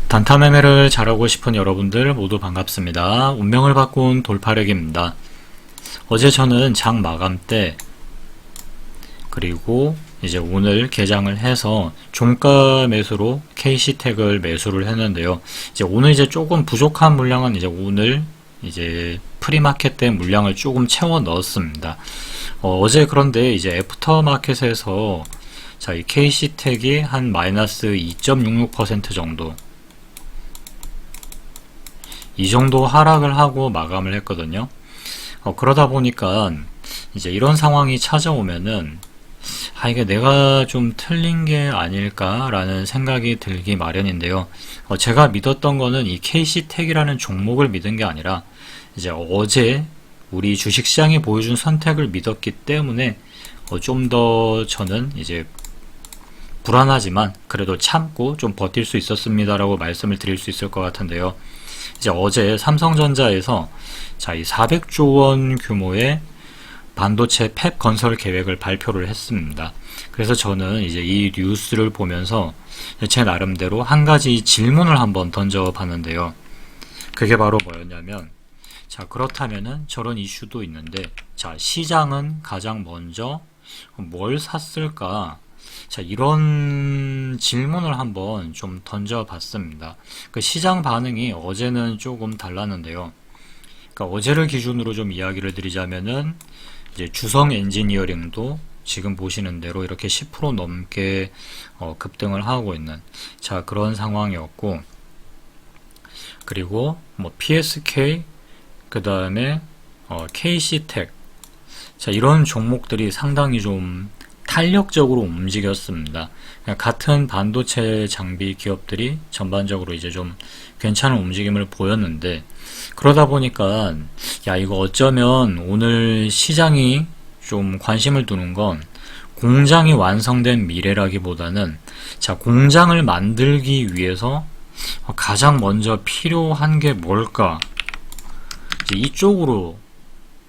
단타 매매를 잘하고 싶은 여러분들 모두 반갑습니다. 운명을 바꾼 돌파력입니다. 어제 저는 장 마감 때 그리고 이제 오늘 개장을 해서 종가 매수로 KC텍을 매수를 했는데요. 이제 오늘 이제 조금 부족한 물량은 이제 오늘 이제 프리마켓 때 물량을 조금 채워 넣었습니다. 어제 그런데 이제 애프터마켓에서 자, 이 KC텍이 한 마이너스 2.66% 정도 이 정도 하락을 하고 마감을 했거든요. 그러다 보니까 이제 이런 상황이 찾아오면은 이게 내가 좀 틀린 게 아닐까라는 생각이 들기 마련인데요. 제가 믿었던 거는 이 KC텍이라는 종목을 믿은 게 아니라 이제 어제 우리 주식시장이 보여준 선택을 믿었기 때문에 좀 더 저는 이제 불안하지만 그래도 참고 좀 버틸 수 있었습니다라고 말씀을 드릴 수 있을 것 같은데요. 이제 어제 삼성전자에서 자, 이 400조 원 규모의 반도체 팹 건설 계획을 발표를 했습니다. 그래서 저는 이제 이 뉴스를 보면서 제 나름대로 한 가지 질문을 한번 던져 봤는데요. 그게 바로 뭐였냐면, 자, 그렇다면은 저런 이슈도 있는데, 자, 시장은 가장 먼저 뭘 샀을까? 자, 이런 질문을 한번 좀 던져봤습니다. 그 시장 반응이 어제는 조금 달랐는데요. 그러니까 어제를 기준으로 좀 이야기를 드리자면은 이제 주성 엔지니어링도 지금 보시는 대로 이렇게 10% 넘게 급등을 하고 있는 자 그런 상황이었고, 그리고 뭐 PSK 그 다음에 KC텍 자 이런 종목들이 상당히 좀 탄력적으로 움직였습니다. 같은 반도체 장비 기업들이 전반적으로 이제 좀 괜찮은 움직임을 보였는데, 그러다 보니까 야 이거 어쩌면 오늘 시장이 좀 관심을 두는 건 공장이 완성된 미래라기보다는 자 공장을 만들기 위해서 가장 먼저 필요한 게 뭘까, 이제 이쪽으로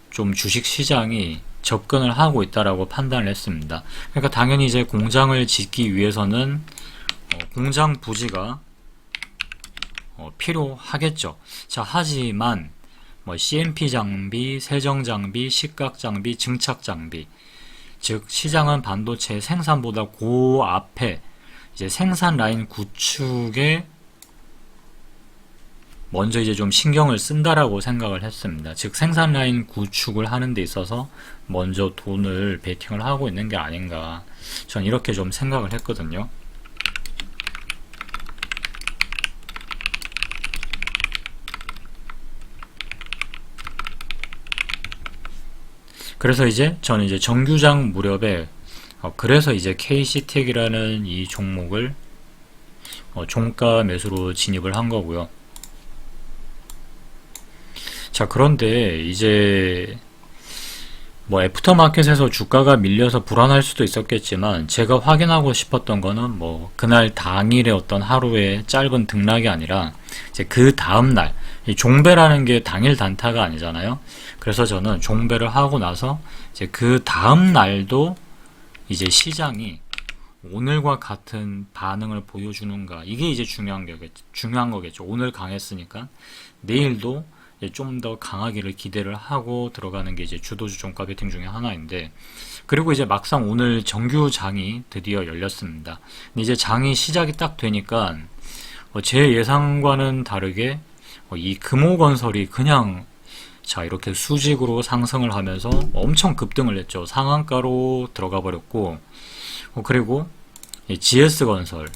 좀 주식시장이 접근을 하고 있다라고 판단을 했습니다. 그러니까 당연히 이제 공장을 짓기 위해서는 공장 부지가 필요하겠죠. 자, 하지만 뭐 CMP 장비, 세정 장비, 식각 장비, 증착 장비, 즉 시장은 반도체 생산보다 그 앞에 이제 생산 라인 구축에 먼저 이제 좀 신경을 쓴다라고 생각을 했습니다. 즉 생산 라인 구축을 하는 데 있어서 먼저 돈을 베팅을 하고 있는 게 아닌가, 전 이렇게 좀 생각을 했거든요. 그래서 이제 저는 이제 정규장 무렵에 그래서 이제 KC텍이라는 이 종목을 종가 매수로 진입을 한 거고요. 자, 그런데 이제 뭐 애프터마켓에서 주가가 밀려서 불안할 수도 있었겠지만, 제가 확인하고 싶었던 거는 뭐 그날 당일의 어떤 하루의 짧은 등락이 아니라 이제 그 다음날, 종배라는 게 당일 단타가 아니잖아요. 그래서 저는 종배를 하고 나서 이제 그 다음날도 이제 시장이 오늘과 같은 반응을 보여주는가, 이게 이제 중요한 거겠죠. 오늘 강했으니까 내일도 좀 더 강하기를 기대를 하고 들어가는 게 이제 주도주 종가 베팅 중에 하나인데, 그리고 이제 막상 오늘 정규장이 드디어 열렸습니다. 근데 이제 장이 시작이 딱 되니까 제 예상과는 다르게 이 금호건설이 그냥 자 이렇게 수직으로 상승을 하면서 엄청 급등을 했죠. 상한가로 들어가 버렸고, 그리고 GS건설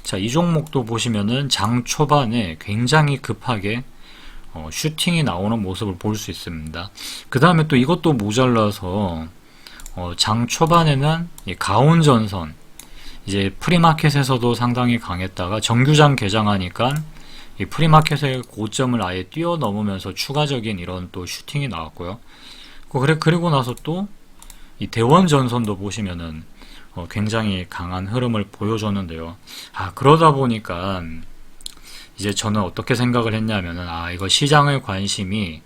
자 이 종목도 보시면은 장 초반에 굉장히 급하게 슈팅이 나오는 모습을 볼 수 있습니다. 그 다음에 또 이것도 모자라서 장 초반에는 가온전선 이제 프리마켓에서도 상당히 강했다가 정규장 개장하니까 이 프리마켓의 고점을 아예 뛰어넘으면서 추가적인 이런 또 슈팅이 나왔고요. 그리고 나서 또 이 대원전선도 보시면은 굉장히 강한 흐름을 보여줬는데요. 그러다 보니까 이제 저는 어떻게 생각을 했냐면은 이거 시장의 관심이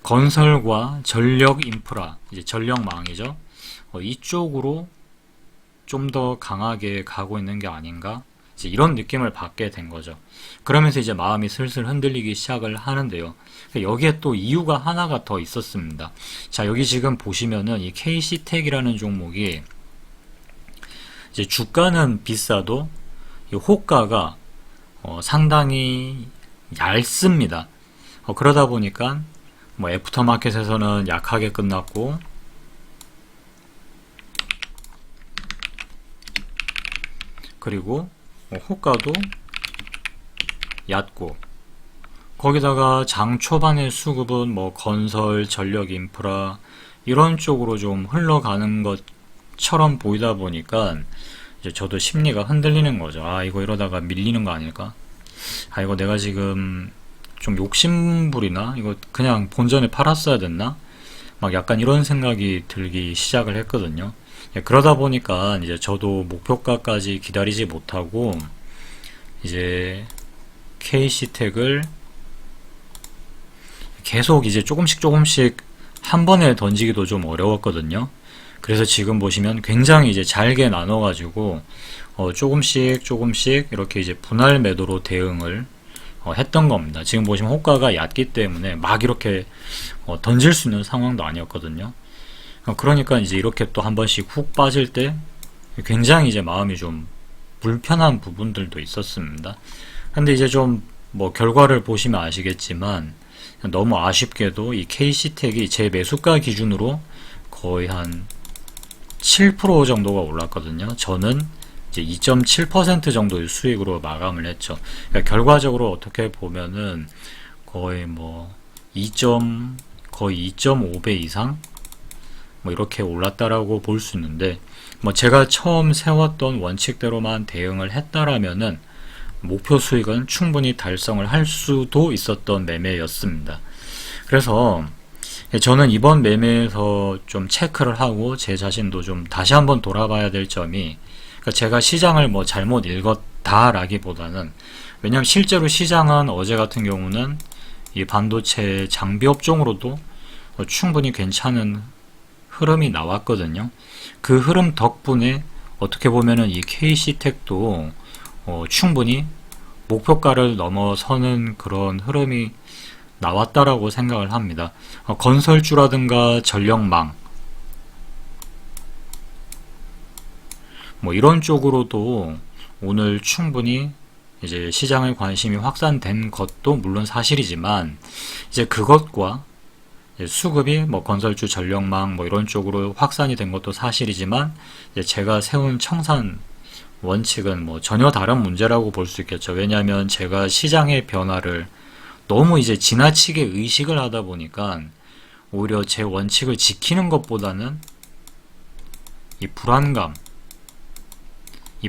건설과 전력 인프라, 이제 전력망이죠. 이쪽으로 좀 더 강하게 가고 있는 게 아닌가, 이제 이런 느낌을 받게 된 거죠. 그러면서 이제 마음이 슬슬 흔들리기 시작을 하는데요. 여기에 또 이유가 하나가 더 있었습니다. 자, 여기 지금 보시면은 이 KC텍이라는 종목이 이제 주가는 비싸도 이 호가가 상당히 얇습니다. 그러다 보니까 뭐 애프터마켓에서는 약하게 끝났고, 그리고 호가도 얕고, 거기다가 장 초반의 수급은 뭐 건설, 전력, 인프라 이런 쪽으로 좀 흘러가는 것처럼 보이다 보니까 이제 저도 심리가 흔들리는 거죠. 아, 이거 이러다가 밀리는 거 아닐까? 아, 이거 내가 지금 좀 욕심부리나? 이거 그냥 본전에 팔았어야 됐나? 막 약간 이런 생각이 들기 시작을 했거든요. 그러다 보니까 이제 저도 목표가까지 기다리지 못하고 이제 KC텍을 계속 이제 조금씩 한 번에 던지기도 좀 어려웠거든요. 그래서 지금 보시면 굉장히 이제 잘게 나눠가지고 조금씩 이렇게 이제 분할 매도로 대응을 했던 겁니다. 지금 보시면 호가가 얕기 때문에 막 이렇게 던질 수 있는 상황도 아니었거든요. 그러니까 이제 이렇게 또 한 번씩 훅 빠질 때 굉장히 이제 마음이 좀 불편한 부분들도 있었습니다. 근데 이제 좀 뭐 결과를 보시면 아시겠지만 너무 아쉽게도 이 KC텍이 제 매수가 기준으로 거의 한 7% 정도가 올랐거든요. 저는 이제 2.7% 정도의 수익으로 마감을 했죠. 그러니까 결과적으로 어떻게 보면은 거의 뭐 거의 2.5배 이상 뭐 이렇게 올랐다라고 볼 수 있는데, 뭐 제가 처음 세웠던 원칙대로만 대응을 했다라면은 목표 수익은 충분히 달성을 할 수도 있었던 매매였습니다. 그래서 저는 이번 매매에서 좀 체크를 하고 제 자신도 좀 다시 한번 돌아봐야 될 점이, 그러니까 제가 시장을 뭐 잘못 읽었다라기보다는, 왜냐하면 실제로 시장은 어제 같은 경우는 이 반도체 장비 업종으로도 충분히 괜찮은 흐름이 나왔거든요. 그 흐름 덕분에 어떻게 보면은 이 KC텍도 충분히 목표가를 넘어서는 그런 흐름이 나왔다라고 생각을 합니다. 건설주라든가 전력망 뭐 이런 쪽으로도 오늘 충분히 이제 시장의 관심이 확산된 것도 물론 사실이지만, 이제 그것과 수급이 뭐 건설주, 전력망 뭐 이런 쪽으로 확산이 된 것도 사실이지만, 이제 제가 세운 청산 원칙은 뭐 전혀 다른 문제라고 볼 수 있겠죠. 왜냐하면 제가 시장의 변화를 너무 이제 지나치게 의식을 하다 보니까 오히려 제 원칙을 지키는 것보다는 이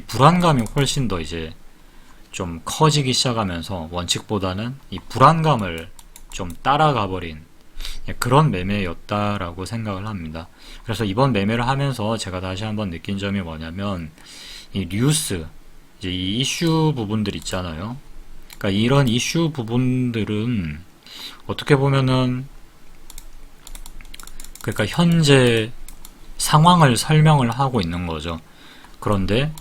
불안감이 훨씬 더 이제 좀 커지기 시작하면서 원칙보다는 이 불안감을 좀 따라가 버린 그런 매매였다라고 생각을 합니다. 그래서 이번 매매를 하면서 제가 다시 한번 느낀 점이 뭐냐면, 이 뉴스, 이제 이 이슈 부분들 있잖아요. 그러니까 이런 이슈 부분들은 어떻게 보면은, 그러니까 현재 상황을 설명을 하고 있는 거죠. 그런데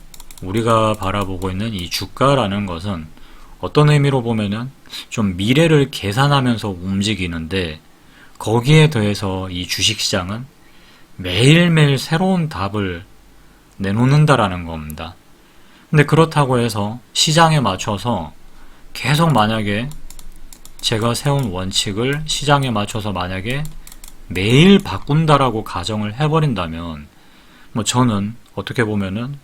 우리가 바라보고 있는 이 주가라는 것은 어떤 의미로 보면은 좀 미래를 계산하면서 움직이는데, 거기에 더해서 이 주식시장은 매일매일 새로운 답을 내놓는다라는 겁니다. 근데 그렇다고 해서 시장에 맞춰서 계속 만약에 제가 세운 원칙을 시장에 맞춰서 만약에 매일 바꾼다라고 가정을 해버린다면, 뭐 저는 어떻게 보면은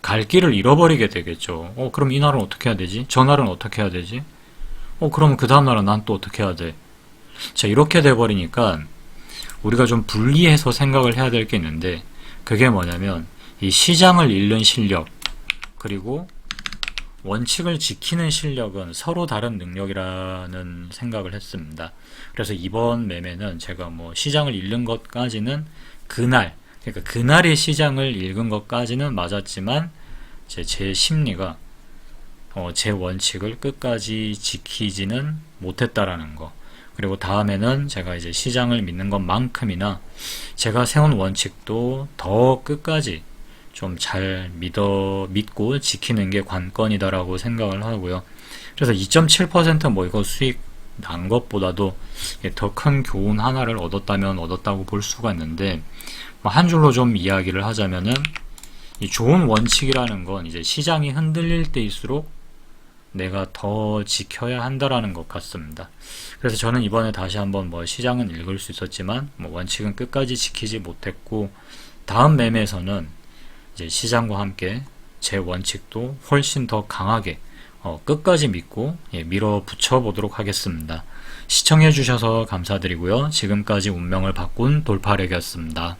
갈 길을 잃어버리게 되겠죠. 그럼 이 날은 어떻게 해야 되지? 저 날은 어떻게 해야 되지? 그럼 그 다음 날은 난 또 어떻게 해야 돼? 자, 이렇게 돼버리니까 우리가 좀 분리해서 생각을 해야 될 게 있는데, 그게 뭐냐면 이 시장을 읽는 실력, 그리고 원칙을 지키는 실력은 서로 다른 능력이라는 생각을 했습니다. 그래서 이번 매매는 제가 뭐 시장을 읽는 것까지는 그러니까 그날의 시장을 읽은 것까지는 맞았지만, 제 심리가 제 원칙을 끝까지 지키지는 못했다라는 거. 그리고 다음에는 제가 이제 시장을 믿는 것만큼이나 제가 세운 원칙도 더 끝까지 좀 잘 믿고 지키는 게 관건이다라고 생각을 하고요. 그래서 2.7% 이거 수익 난 것보다도 더 큰 교훈 하나를 얻었다면 얻었다고 볼 수가 있는데, 한 줄로 좀 이야기를 하자면은, 이 좋은 원칙이라는 건 이제 시장이 흔들릴 때일수록 내가 더 지켜야 한다라는 것 같습니다. 그래서 저는 이번에 다시 한번 시장은 읽을 수 있었지만 원칙은 끝까지 지키지 못했고, 다음 매매에서는 이제 시장과 함께 제 원칙도 훨씬 더 강하게 끝까지 믿고 밀어붙여 보도록 하겠습니다. 시청해 주셔서 감사드리고요. 지금까지 운명을 바꾼 돌파력이었습니다.